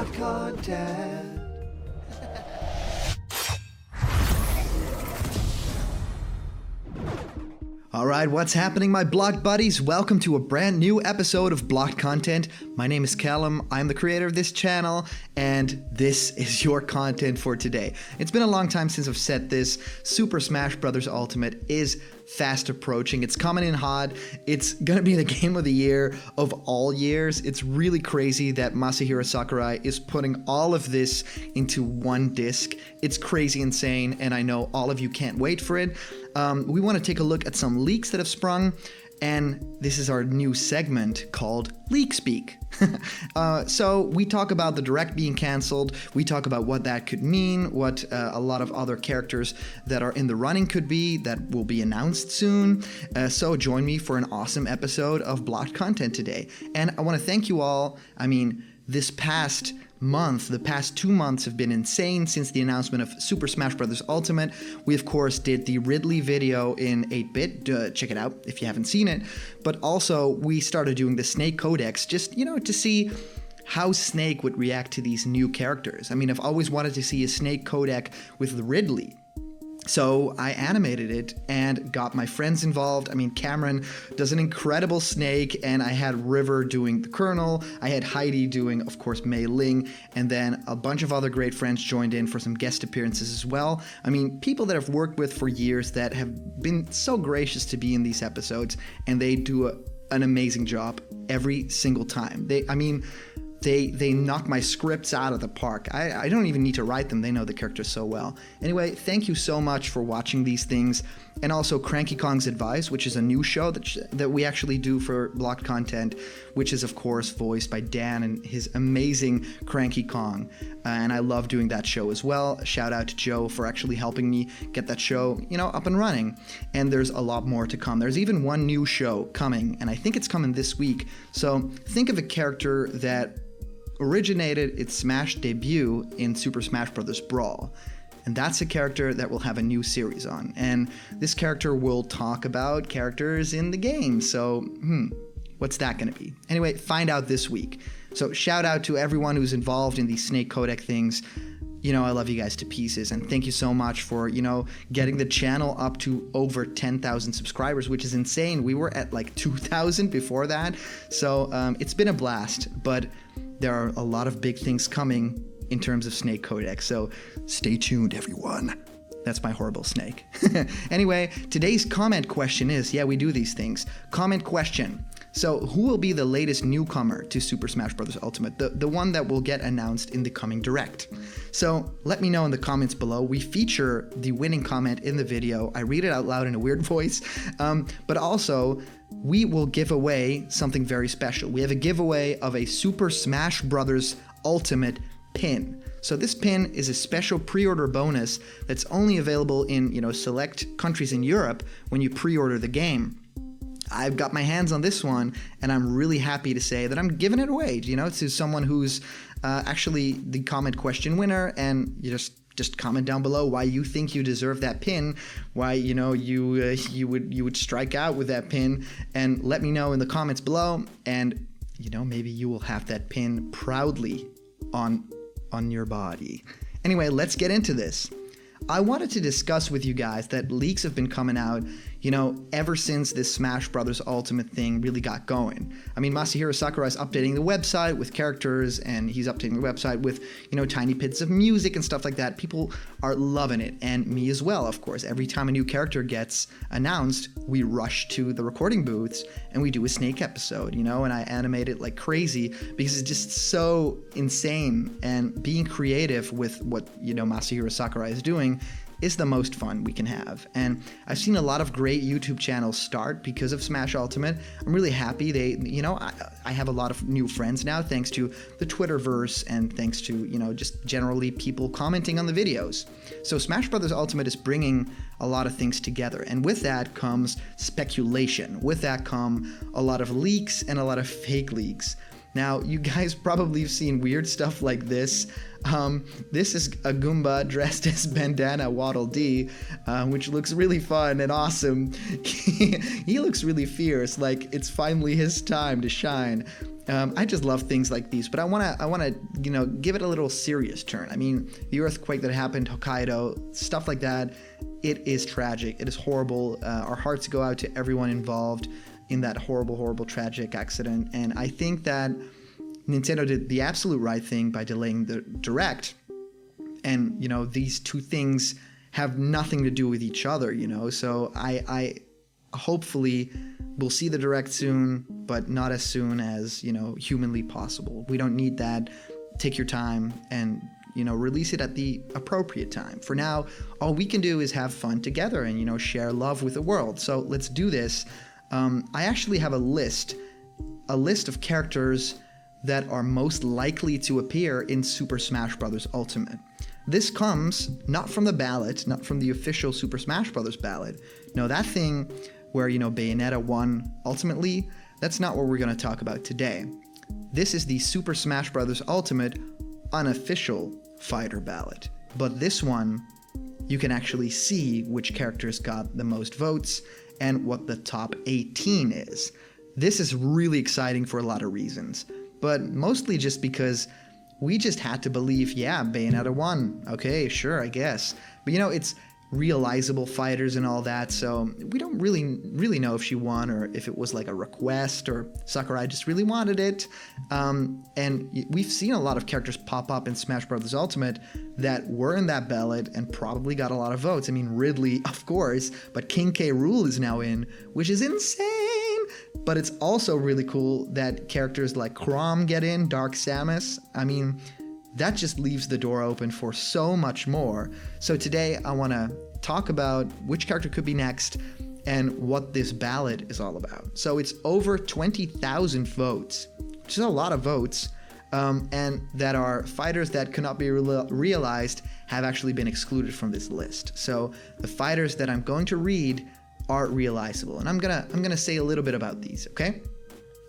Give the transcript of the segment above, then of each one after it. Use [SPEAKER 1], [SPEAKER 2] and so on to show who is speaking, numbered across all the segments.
[SPEAKER 1] block content. Alright, what's happening, my blocked buddies? Welcome to a brand new episode of Blocked Content. My name is Callum, I'm the creator of this channel, and this is your content for today. It's been a long time since I've said this. Super Smash Bros. Ultimate is fast approaching. It's coming in hot. It's gonna be the game of the year of all years. It's really crazy that Masahiro Sakurai is putting all of this into one disc. It's crazy insane, and I know all of you can't wait for it. We want to take a look at some leaks that have sprung, and this is our new segment called Leak Speak. So we talk about the Direct being cancelled, we talk about what that could mean, what a lot of other characters that are in the running could be, that will be announced soon. So join me for an awesome episode of Blocked Content today. And I want to thank you all. I mean, this past month, the past 2 months have been insane since the announcement of Super Smash Bros. Ultimate. We, of course, did the Ridley video in 8-bit. Check it out if you haven't seen it. But also, we started doing the Snake Codex just, to see how Snake would react to these new characters. I mean, I've always wanted to see a Snake Codec with Ridley. So I animated it and got my friends involved. I mean, Cameron does an incredible Snake, and I had River doing the Colonel. I had Heidi doing, of course, Mei Ling, and then a bunch of other great friends joined in for some guest appearances as well. I mean, people that I've worked with for years that have been so gracious to be in these episodes, and they do an amazing job every single time. They knock my scripts out of the park. I don't even need to write them. They know the characters so well. Anyway, thank you so much for watching these things. And also Cranky Kong's Advice, which is a new show that we actually do for Blocked Content, which is, of course, voiced by Dan and his amazing Cranky Kong. And I love doing that show as well. Shout out to Joe for actually helping me get that show, up and running. And there's a lot more to come. There's even one new show coming, and I think it's coming this week. So think of a character that originated its Smash debut in Super Smash Bros. Brawl. And that's a character that we'll have a new series on. And this character will talk about characters in the game. So, what's that going to be? Anyway, find out this week. So shout out to everyone who's involved in these Snake Codec things. I love you guys to pieces, and thank you so much for, getting the channel up to over 10,000 subscribers, which is insane. We were at like 2,000 before that. So it's been a blast, but there are a lot of big things coming in terms of Snake Codec, so stay tuned, everyone. That's my horrible snake. Anyway, today's comment question is, we do these things. Comment question. So, who will be the latest newcomer to Super Smash Bros. Ultimate? The one that will get announced in the coming Direct. So, let me know in the comments below. We feature the winning comment in the video. I read it out loud in a weird voice. But also, we will give away something very special. We have a giveaway of a Super Smash Bros. Ultimate pin. So this pin is a special pre-order bonus that's only available in, select countries in Europe when you pre-order the game. I've got my hands on this one, and I'm really happy to say that I'm giving it away, to someone who's actually the comment question winner, and you just comment down below why you think you deserve that pin, why you would strike out with that pin, and let me know in the comments below, and maybe you will have that pin proudly on your body. Anyway, let's get into this. I wanted to discuss with you guys that leaks have been coming out, ever since this Smash Bros. Ultimate thing really got going. I mean, Masahiro Sakurai is updating the website with characters, and he's updating the website with, tiny bits of music and stuff like that. People are loving it, and me as well, of course. Every time a new character gets announced, we rush to the recording booths and we do a Snake episode, and I animate it like crazy because it's just so insane, and being creative with what, Masahiro Sakurai is doing is the most fun we can have. And I've seen a lot of great YouTube channels start because of Smash Ultimate. I'm really happy I have a lot of new friends now thanks to the Twitterverse and thanks to, just generally people commenting on the videos. So Smash Bros. Ultimate is bringing a lot of things together, and with that comes speculation. With that come a lot of leaks and a lot of fake leaks. Now, you guys probably have seen weird stuff like this. This is a Goomba dressed as Bandana Waddle Dee, which looks really fun and awesome. He looks really fierce, like it's finally his time to shine. I just love things like these, but I wanna, give it a little serious turn. I mean, the earthquake that happened in Hokkaido, stuff like that, it is tragic. It is horrible. Our hearts go out to everyone involved in that horrible, horrible, tragic accident. And I think that Nintendo did the absolute right thing by delaying the Direct. And, these two things have nothing to do with each other, So I hopefully we'll see the Direct soon, but not as soon as, humanly possible. We don't need that. Take your time and, release it at the appropriate time. For now, all we can do is have fun together and, share love with the world. So let's do this. I actually have a list of characters that are most likely to appear in Super Smash Bros. Ultimate. This comes not from the ballot, not from the official Super Smash Bros. Ballot. No, that thing where, Bayonetta won ultimately, that's not what we're going to talk about today. This is the Super Smash Bros. Ultimate unofficial fighter ballot. But this one, you can actually see which characters got the most votes and what the top 18 is. This is really exciting for a lot of reasons, but mostly just because we just had to believe, yeah, Bayonetta won. Okay, sure, I guess. But it's realizable fighters and all that, so we don't really know if she won or if it was like a request or Sakurai just really wanted it. And we've seen a lot of characters pop up in Smash Bros. Ultimate that were in that ballot and probably got a lot of votes. I mean, Ridley, of course, but King K. Rool is now in, which is insane. But it's also really cool that characters like Chrom get in, Dark Samus. I mean, that just leaves the door open for so much more. So today I want to talk about which character could be next and what this ballot is all about. So it's over 20,000 votes, which is a lot of votes, and that are fighters that cannot be realized have actually been excluded from this list. So the fighters that I'm going to read are realizable, and I'm gonna say a little bit about these, okay?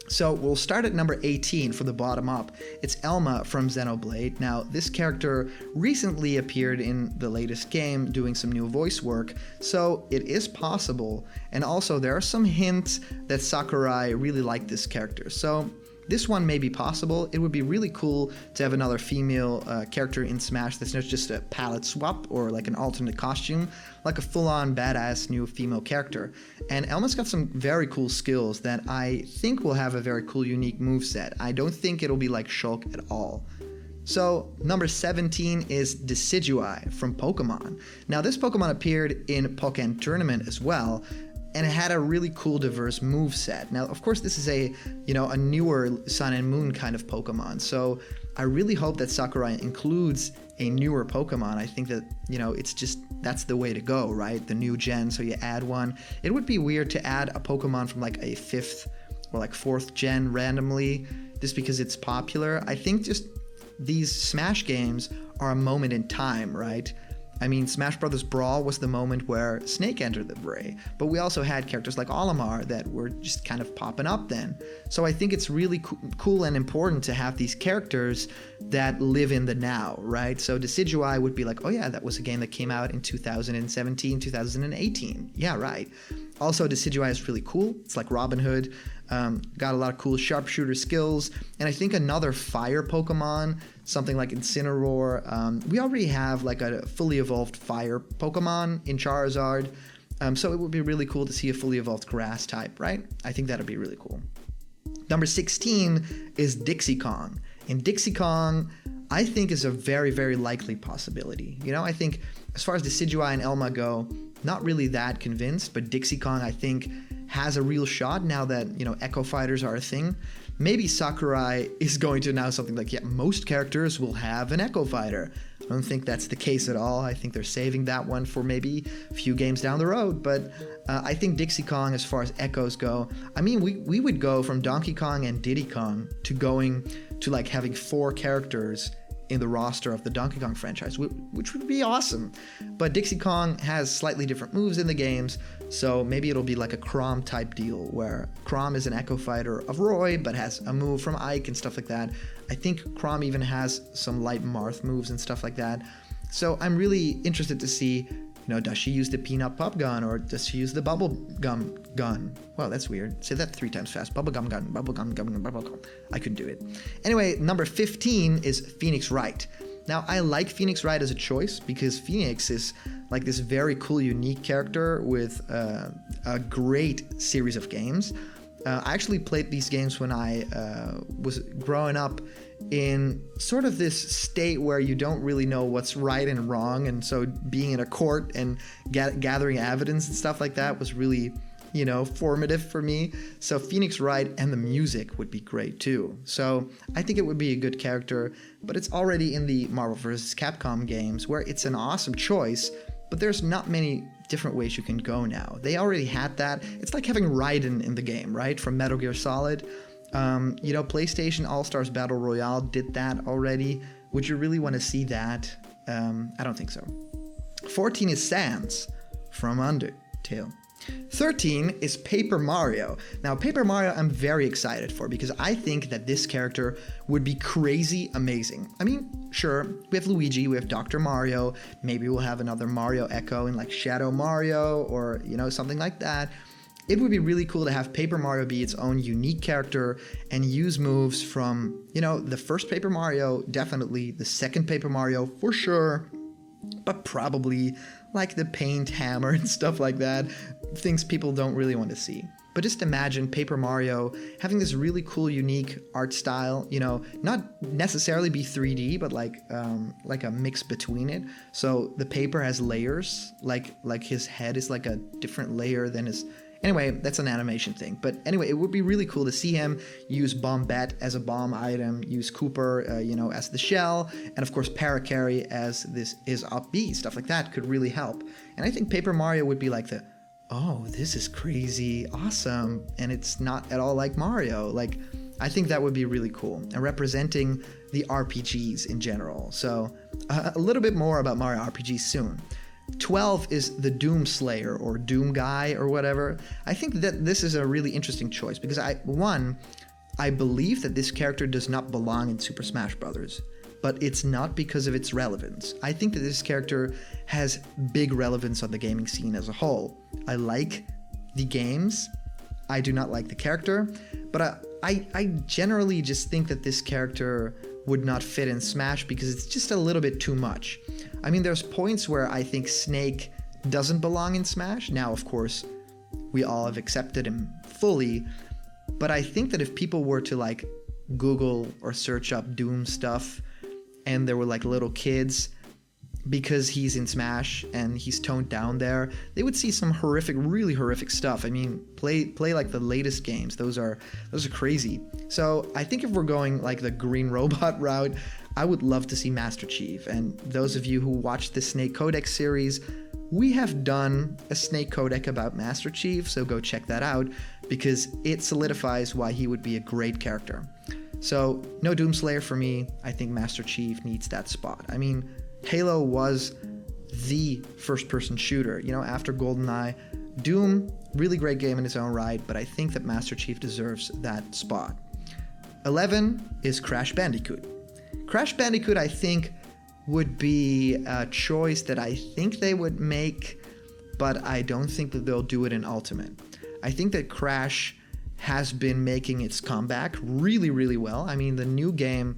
[SPEAKER 1] So we'll start at number 18 from the bottom up. It's Elma from Xenoblade. Now, this character recently appeared in the latest game doing some new voice work, so it is possible. And also, there are some hints that Sakurai really liked this character. So this one may be possible. It would be really cool to have another female character in Smash that's not just a palette swap or like an alternate costume, like a full-on badass new female character. And Elma's got some very cool skills that I think will have a very cool, unique moveset. I don't think it'll be like Shulk at all. So, number 17 is Decidueye from Pokemon. Now, this Pokemon appeared in Pokken Tournament as well, and it had a really cool, diverse moveset. Now, of course, this is a newer Sun and Moon kind of Pokemon, so I really hope that Sakurai includes a newer Pokemon. I think that, it's just, that's the way to go, right? The new gen, so you add one. It would be weird to add a Pokemon from like a 5th or like 4th gen randomly, just because it's popular. I think just these Smash games are a moment in time, right? I mean, Smash Bros. Brawl was the moment where Snake entered the fray, but we also had characters like Olimar that were just kind of popping up then. So I think it's really cool and important to have these characters that live in the now, right? So Decidueye would be like, oh yeah, that was a game that came out in 2017, 2018. Yeah, right. Also, Decidueye is really cool. It's like Robin Hood. Got a lot of cool sharpshooter skills. And I think another fire Pokemon, something like Incineroar. We already have like a fully evolved fire Pokemon in Charizard. So it would be really cool to see a fully evolved grass type, right? I think that'd be really cool. Number 16 is Dixie Kong. And Dixie Kong, I think, is a very, very likely possibility. I think as far as Decidueye and Elma go, not really that convinced, but Dixie Kong, I think, has a real shot now that, Echo Fighters are a thing. Maybe Sakurai is going to announce something like, yeah, most characters will have an Echo Fighter. I don't think that's the case at all. I think they're saving that one for maybe a few games down the road. But I think Dixie Kong, as far as Echoes go, I mean, we would go from Donkey Kong and Diddy Kong to going to like having 4 characters in the roster of the Donkey Kong franchise, which would be awesome. But Dixie Kong has slightly different moves in the games, so maybe it'll be like a Chrom type deal, where Chrom is an Echo Fighter of Roy, but has a move from Ike and stuff like that. I think Chrom even has some light Marth moves and stuff like that. So I'm really interested to see, does she use the peanut pop gun, or does she use the bubble gum gun? Well, that's weird. Say that 3 times fast. Bubble gum gun, bubble gum, bubble gum. I couldn't do it. Anyway, number 15 is Phoenix Wright. Now, I like Phoenix Wright as a choice because Phoenix is like this very cool, unique character with a great series of games. I actually played these games when I was growing up in sort of this state where you don't really know what's right and wrong, and so being in a court and gathering evidence and stuff like that was really, formative for me. So Phoenix Wright and the music would be great too. So I think it would be a good character, but it's already in the Marvel vs. Capcom games, where it's an awesome choice, but there's not many different ways you can go now. They already had that. It's like having Raiden in the game, right? From Metal Gear Solid. PlayStation All-Stars Battle Royale did that already. Would you really want to see that? I don't think so. 14 is Sans from Undertale. 13 is Paper Mario. Now, Paper Mario I'm very excited for because I think that this character would be crazy amazing. I mean, sure, we have Luigi, we have Dr. Mario, maybe we'll have another Mario Echo in like Shadow Mario or, something like that. It would be really cool to have Paper Mario be its own unique character and use moves from, the first Paper Mario, definitely, the second Paper Mario for sure, but probably like the paint hammer and stuff like that, things people don't really want to see. But just imagine Paper Mario having this really cool, unique art style, not necessarily be 3D, but like a mix between it. So the paper has layers, like his head is like a different layer than his... Anyway, that's an animation thing. But anyway, it would be really cool to see him use Bombette as a bomb item, use Cooper, as the shell, and of course Parakarry as his up B. Stuff like that could really help. And I think Paper Mario would be like this is crazy, awesome, and it's not at all like Mario. I think that would be really cool, and representing the RPGs in general. So a little bit more about Mario RPGs soon. 12 is the Doom Slayer or Doom Guy or whatever. I think that this is a really interesting choice because I believe that this character does not belong in Super Smash Bros., but it's not because of its relevance. I think that this character has big relevance on the gaming scene as a whole. I like the games. I do not like the character, but I generally just think that this character would not fit in Smash because it's just a little bit too much. I mean, there's points where I think Snake doesn't belong in Smash. Now, of course, we all have accepted him fully, but I think that if people were to Google or search up Doom stuff and there were little kids, because he's in Smash and he's toned down there, they would see some horrific, really horrific stuff. I mean, play the latest games. Those are crazy. So I think if we're going the Green Robot route, I would love to see Master Chief. And those of you who watched the Snake Codec series, we have done a Snake Codec about Master Chief, so go check that out because it solidifies why he would be a great character. So no Doomslayer for me. I think Master Chief needs that spot. I mean, Halo was the first-person shooter, after GoldenEye. Doom, really great game in its own right, but I think that Master Chief deserves that spot. 11 is Crash Bandicoot. Crash Bandicoot, I think, would be a choice that I think they would make, but I don't think that they'll do it in Ultimate. I think that Crash has been making its comeback really, really well. I mean, the new game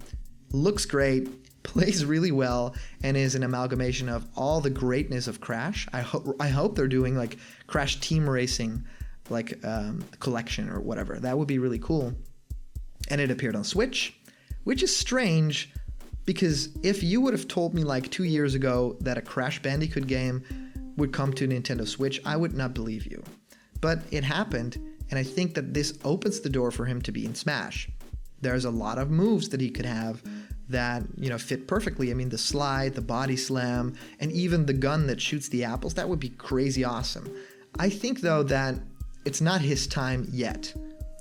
[SPEAKER 1] looks great, plays really well, and is an amalgamation of all the greatness of Crash. I hope they're doing Crash Team Racing, collection or whatever. That would be really cool. And it appeared on Switch, which is strange because if you would have told me 2 years ago that a Crash Bandicoot game would come to Nintendo Switch, I would not believe you. But it happened, and I think that this opens the door for him to be in Smash. There's a lot of moves that he could have that, fit perfectly. I mean, the slide, the body slam, and even the gun that shoots the apples, that would be crazy awesome. I think, though, that it's not his time yet.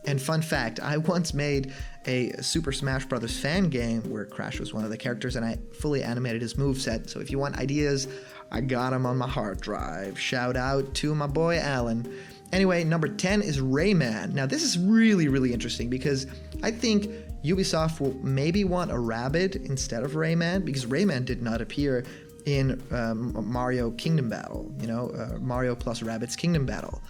[SPEAKER 1] And fun fact, I once made a Super Smash Bros. Fan game where Crash was one of the characters and I fully animated his moveset. So if you want ideas, I got them on my hard drive. Shout out to my boy Alan. Anyway, number 10 is Rayman. Now this is really, really interesting because I think Ubisoft will maybe want a rabbit instead of Rayman, because Rayman did not appear in Mario Kingdom Battle, Mario plus Rabbids Kingdom Battle.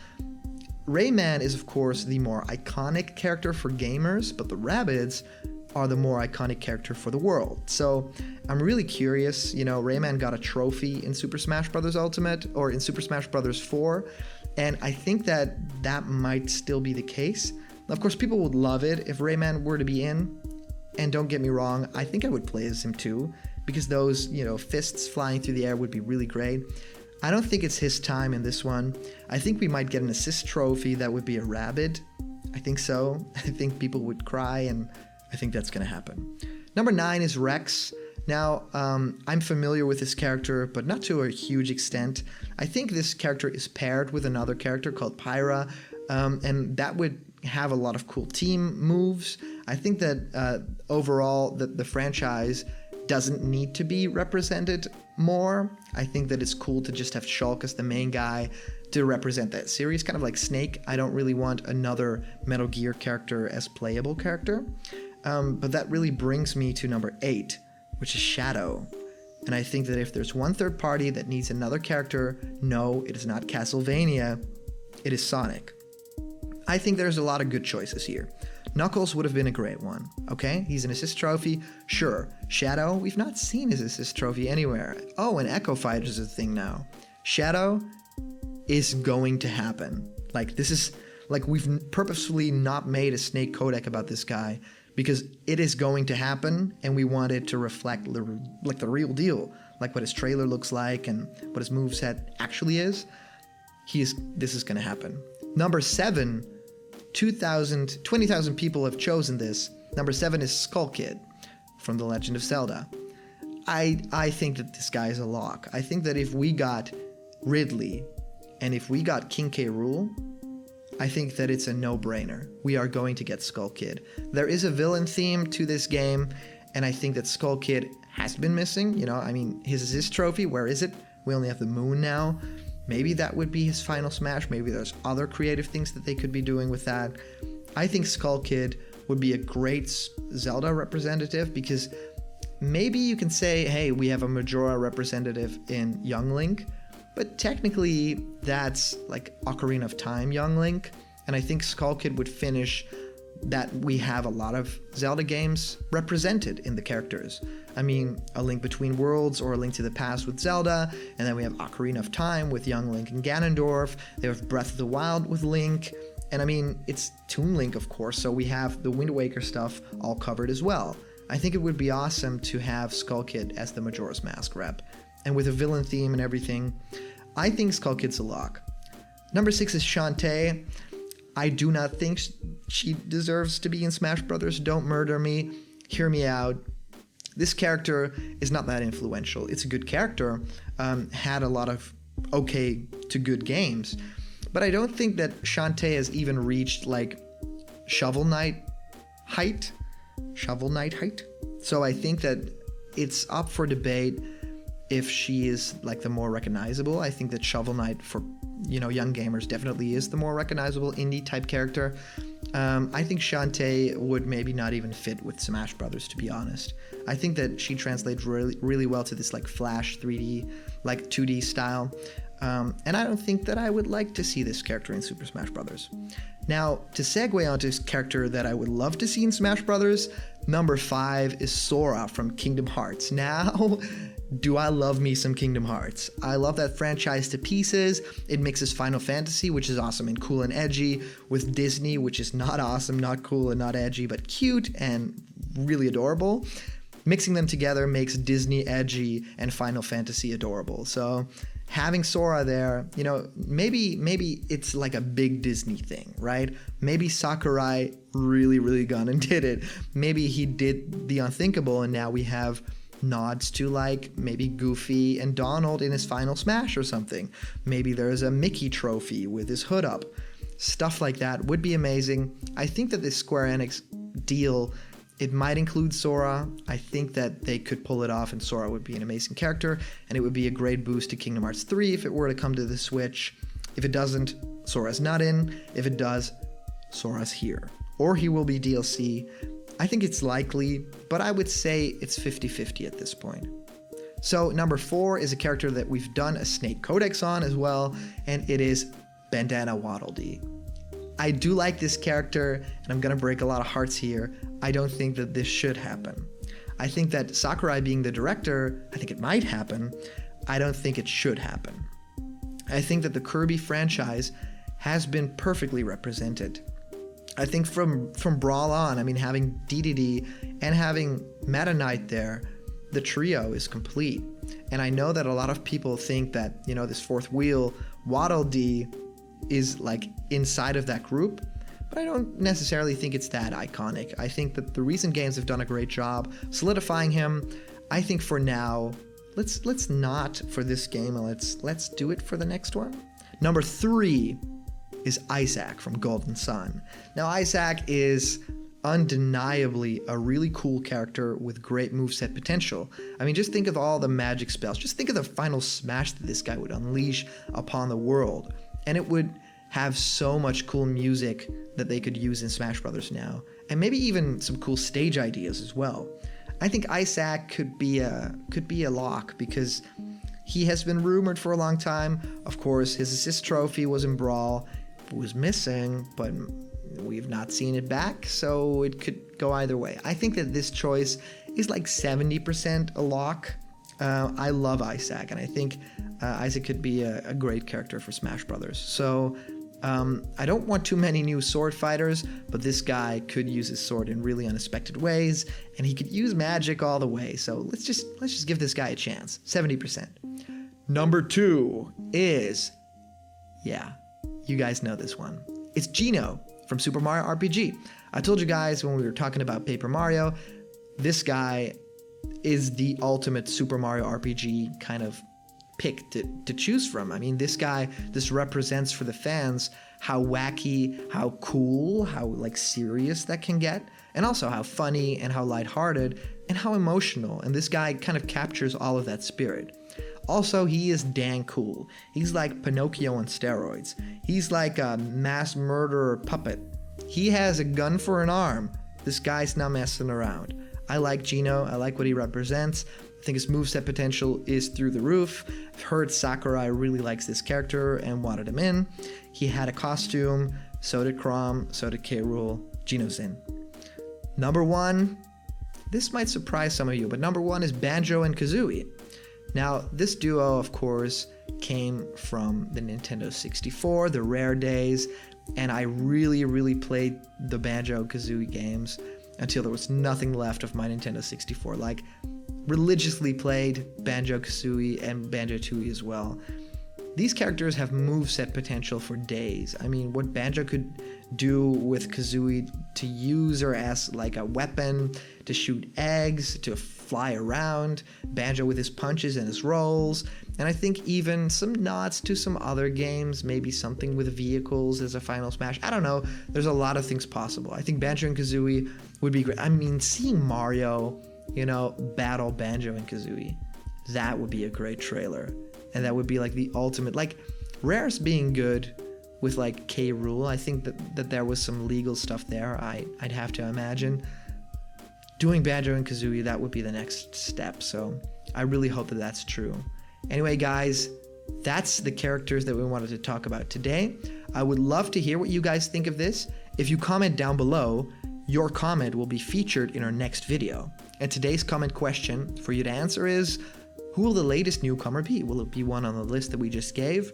[SPEAKER 1] Rayman is, of course, the more iconic character for gamers, but the Rabbids are the more iconic character for the world. So I'm really curious. Rayman got a trophy in Super Smash Bros. Ultimate, or in Super Smash Bros. 4, and I think that might still be the case. Of course, people would love it if Rayman were to be in, and don't get me wrong, I think I would play as him too, because those, fists flying through the air would be really great. I don't think it's his time in this one. I think we might get an assist trophy that would be a rabbit. I think so. I think people would cry, and I think that's going to happen. Number 9 is Rex. Now, I'm familiar with this character, but not to a huge extent. I think this character is paired with another character called Pyra, and that would have a lot of cool team moves. I think that overall, the franchise doesn't need to be represented more. I think that it's cool to just have Shulk as the main guy to represent that series, kind of like Snake. I don't really want another Metal Gear character as playable character. But that really brings me to number 8, which is Shadow. And I think that if there's one third party that needs another character, no, it is not Castlevania, it is Sonic. I think there's a lot of good choices here. Knuckles would have been a great one, okay? He's an assist trophy, sure. Shadow, we've not seen his assist trophy anywhere. Oh, and Echo Fighter is a thing now. Shadow is going to happen. We've purposefully not made a Snake codec about this guy because it is going to happen, and we want it to reflect the real deal, like what his trailer looks like and what his moveset actually is. This is going to happen. Number 7, 20,000 people have chosen this. Number 7 is Skull Kid from The Legend of Zelda. I think that this guy is a lock. I think that if we got Ridley and if we got King K. Rool, I think that it's a no-brainer. We are going to get Skull Kid. There is a villain theme to this game, and I think that Skull Kid has been missing. His assist trophy, where is it? We only have the moon now. Maybe that would be his final smash. Maybe there's other creative things that they could be doing with that. I think Skull Kid would be a great Zelda representative, because maybe you can say, hey, we have a Majora representative in Young Link, but technically that's like Ocarina of Time Young Link, and I think Skull Kid would finish that we have a lot of Zelda games represented in the characters. A Link Between Worlds or A Link to the Past with Zelda, and then we have Ocarina of Time with Young Link and Ganondorf. They have Breath of the Wild with Link, and it's Toon Link, of course, so we have the Wind Waker stuff all covered as well. I think it would be awesome to have Skull Kid as the Majora's Mask rep, and with a villain theme and everything. I think Skull Kid's a lock. Number 6 is Shantae. I do not think she deserves to be in Smash Brothers. Don't murder me. Hear me out. This character is not that influential. It's a good character, had a lot of okay to good games, but I don't think that Shantae has even reached Shovel Knight height. So I think that it's up for debate if she is the more recognizable. I think that Shovel Knight for young gamers definitely is the more recognizable indie type character. I think Shantae would maybe not even fit with Smash Brothers, to be honest. I think that she translates really, really well to this Flash 3D, 2D style. And I don't think that I would like to see this character in Super Smash Brothers. Now, to segue onto this character that I would love to see in Smash Brothers, number 5 is Sora from Kingdom Hearts. Now, do I love me some Kingdom Hearts? I love that franchise to pieces. It mixes Final Fantasy, which is awesome and cool and edgy, with Disney, which is not awesome, not cool, and not edgy, but cute and really adorable. Mixing them together makes Disney edgy and Final Fantasy adorable. So having Sora there, maybe it's like a big Disney thing, right? Maybe Sakurai really, really gone and did it. Maybe he did the unthinkable, and now we have nods to maybe Goofy and Donald in his final smash or something. Maybe there's a Mickey trophy with his hood up. stuff like that would be amazing. I think that this Square Enix deal, it might include Sora. I think that they could pull it off, and Sora would be an amazing character, and it would be a great boost to Kingdom Hearts 3 if it were to come to the Switch. If it doesn't, Sora's not in. If it does, Sora's here. Or he will be DLC. I think it's likely, but I would say it's 50-50 at this point. So number 4 is a character that we've done a Snake Codex on as well, and it is Bandana Waddle Dee. I do like this character, and I'm gonna break a lot of hearts here. I don't think that this should happen. I think that Sakurai being the director, I think it might happen. I don't think it should happen. I think that the Kirby franchise has been perfectly represented. I think from Brawl on, I mean, having DDD and having Meta Knight there, the trio is complete. And I know that a lot of people think that, you know, this fourth wheel, Waddle Dee, is like inside of that group, but I don't necessarily think it's that iconic. I think that the recent games have done a great job solidifying him. I think for now, let's not for this game, let's do it for the next one. Number 3 is Isaac from Golden Sun. Now Isaac is undeniably a really cool character with great moveset potential. I mean, just think of all the magic spells. Just think of the final smash that this guy would unleash upon the world. And it would have so much cool music that they could use in Smash Brothers now. And maybe even some cool stage ideas as well. I think Isaac could be a lock because he has been rumored for a long time. Of course, his assist trophy was in Brawl. It was missing, but we've not seen it back, so it could go either way. I think that this choice is like 70% a lock. I love Isaac, and I think Isaac could be a great character for Smash Brothers. So I don't want too many new sword fighters, but this guy could use his sword in really unexpected ways, and he could use magic all the way. So let's just give this guy a chance. 70%. Number 2 is, yeah, you guys know this one. It's Gino from Super Mario RPG. I told you guys when we were talking about Paper Mario, this guy is the ultimate Super Mario RPG kind of pick to choose from. I mean, this represents for the fans how wacky, how cool, how like serious that can get, and also how funny and how lighthearted and how emotional. And this guy kind of captures all of that spirit. Also, he is dang cool. He's like Pinocchio on steroids. He's like a mass murderer puppet. He has a gun for an arm. This guy's not messing around. I like Gino. I like what he represents. I think his moveset potential is through the roof. I've heard Sakurai really likes this character and wanted him in. He had a costume. So did Chrom. So did K. Rool. Gino's in. Number 1. This might surprise some of you, but number 1 is Banjo and Kazooie. Now, this duo, of course, came from the Nintendo 64, the rare days, and I really, really played the Banjo Kazooie games until there was nothing left of my Nintendo 64. Like, religiously played Banjo Kazooie and Banjo Tooie as well. These characters have moveset potential for days. I mean, what Banjo could do with Kazooie to use her as like a weapon, to shoot eggs, to fly around, Banjo with his punches and his rolls, and I think even some nods to some other games, maybe something with vehicles as a final smash. I don't know. There's a lot of things possible. I think Banjo and Kazooie would be great. I mean, seeing Mario, battle Banjo and Kazooie, that would be a great trailer. And that would be like the ultimate, like Rare's being good with like K. Rool. I think that there was some legal stuff there. I'd have to imagine. Doing Banjo and Kazooie, that would be the next step. So I really hope that that's true. Anyway, guys, that's the characters that we wanted to talk about today. I would love to hear what you guys think of this. If you comment down below, your comment will be featured in our next video. And today's comment question for you to answer is, who will the latest newcomer be? Will it be one on the list that we just gave?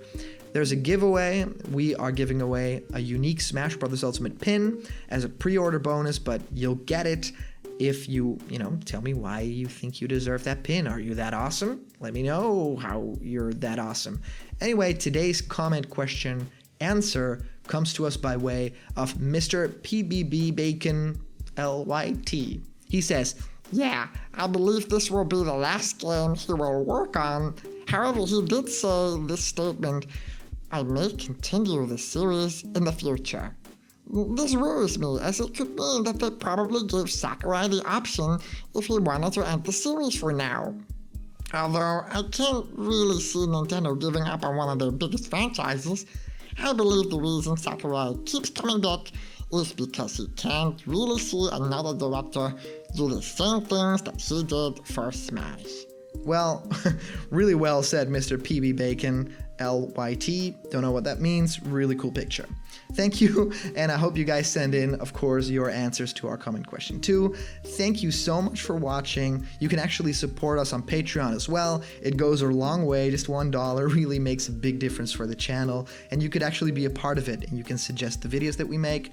[SPEAKER 1] There's a giveaway. We are giving away a unique Smash Bros. Ultimate pin as a pre-order bonus, but you'll get it if you tell me why you think you deserve that pin. Are you that awesome? Let me know how you're that awesome. Anyway, today's comment question answer comes to us by way of Mr. PBB Bacon LYT. He says, "Yeah, I believe this will be the last game he will work on. However, he did say this statement,
[SPEAKER 2] I may continue the series in the future. This worries me, as it could mean that they probably gave Sakurai the option if he wanted to end the series for now. Although I can't really see Nintendo giving up on one of their biggest franchises, I believe the reason Sakurai keeps coming back is because he can't really see another director do the same things that he did for Smash.
[SPEAKER 1] Well, really well said, Mr. PB Bacon, LYT. Don't know what that means. Really cool picture. Thank you, and I hope you guys send in, of course, your answers to our comment question too. Thank you so much for watching. You can actually support us on Patreon as well. It goes a long way. Just $1 really makes a big difference for the channel, and you could actually be a part of it, and you can suggest the videos that we make.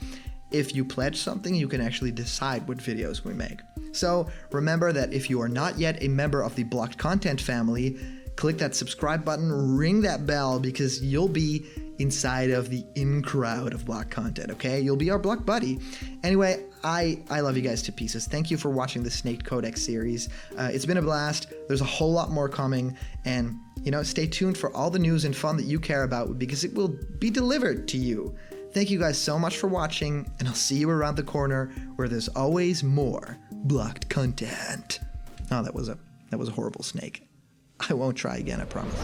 [SPEAKER 1] If you pledge something, you can actually decide what videos we make. So remember that if you are not yet a member of the Blocked Content family, click that subscribe button, ring that bell, because you'll be inside of the in-crowd of Blocked Content, okay? You'll be our Blocked buddy. Anyway, I love you guys to pieces. Thank you for watching the Snake Codex series. It's been a blast. There's a whole lot more coming, and stay tuned for all the news and fun that you care about, because it will be delivered to you. Thank you guys so much for watching, and I'll see you around the corner where there's always more Blocked Content. Oh, that was a horrible snake. I won't try again, I promise.